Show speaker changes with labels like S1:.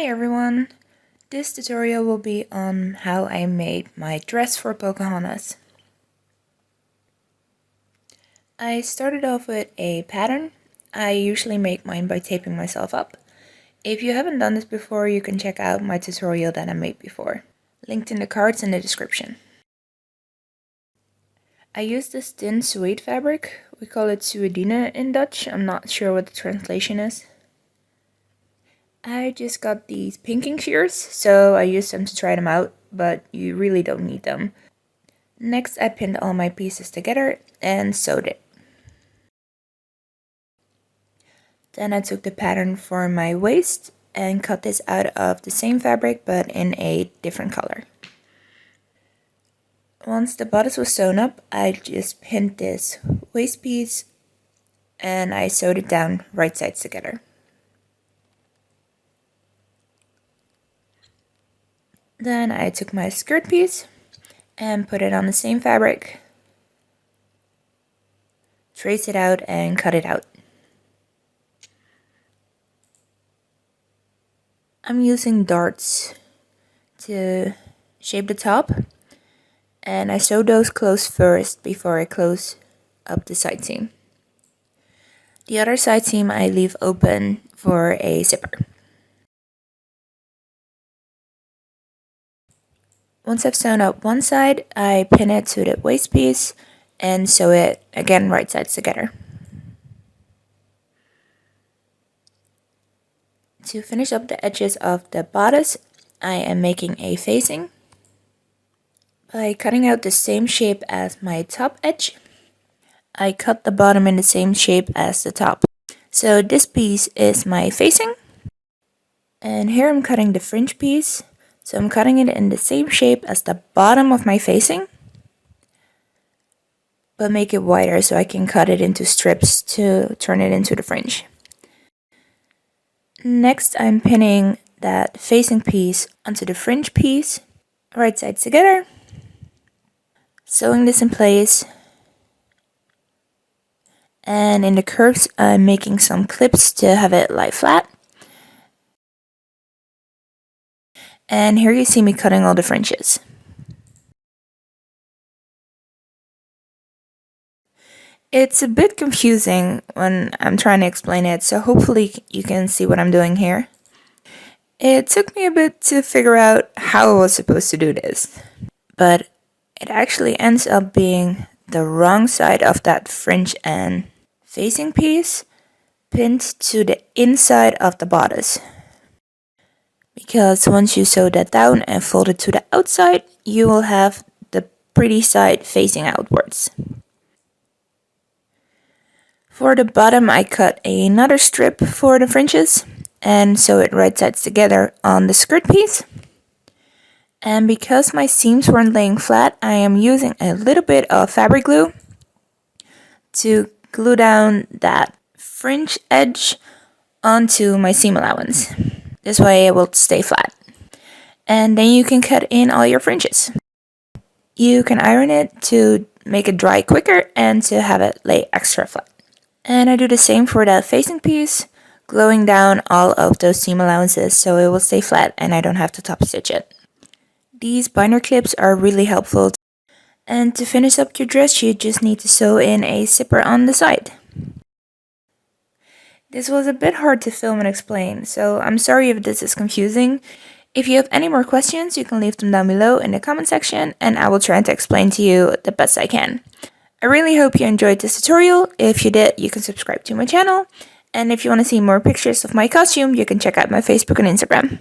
S1: Hi everyone! This tutorial will be on how I made my dress for Pocahontas. I started off with a pattern. I usually make mine by taping myself up. If you haven't done this before, you can check out my tutorial that I made before. Linked in the cards in the description. I used this thin suede fabric. We call it suedine in Dutch. I'm not sure what the translation is. I just got these pinking shears, so I used them to try them out, but you really don't need them. Next, I pinned all my pieces together and sewed it. Then I took the pattern for my waist and cut this out of the same fabric but in a different color. Once the bodice was sewn up, I just pinned this waist piece and I sewed it down right sides together. Then I took my skirt piece and put it on the same fabric, trace it out and cut it out. I'm using darts to shape the top, and I sew those closed first before I close up the side seam. The other side seam I leave open for a zipper. Once I've sewn up one side, I pin it to the waist piece and sew it again right sides together. To finish up the edges of the bodice, I am making a facing by cutting out the same shape as my top edge. I cut the bottom in the same shape as the top. So this piece is my facing, and here I'm cutting the fringe piece. So I'm cutting it in the same shape as the bottom of my facing, but make it wider so I can cut it into strips to turn it into the fringe. Next, I'm pinning that facing piece onto the fringe piece, right sides together, sewing this in place, and in the curves I'm making some clips to have it lie flat. And here you see me cutting all the fringes. It's a bit confusing when I'm trying to explain it, so hopefully you can see what I'm doing here. It took me a bit to figure out how I was supposed to do this, but it actually ends up being the wrong side of that fringe and facing piece pinned to the inside of the bodice. Because once you sew that down and fold it to the outside, you will have the pretty side facing outwards. For the bottom, I cut another strip for the fringes and sew it right sides together on the skirt piece. And because my seams weren't laying flat, I am using a little bit of fabric glue to glue down that fringe edge onto my seam allowance. This way it will stay flat. And then you can cut in all your fringes. You can iron it to make it dry quicker and to have it lay extra flat. And I do the same for that facing piece, gluing down all of those seam allowances so it will stay flat and I don't have to top stitch it. These binder clips are really helpful. And to finish up your dress, you just need to sew in a zipper on the side. This was a bit hard to film and explain, so I'm sorry if this is confusing. If you have any more questions, you can leave them down below in the comment section and I will try to explain to you the best I can. I really hope you enjoyed this tutorial. If you did, you can subscribe to my channel. And if you want to see more pictures of my costume, you can check out my Facebook and Instagram.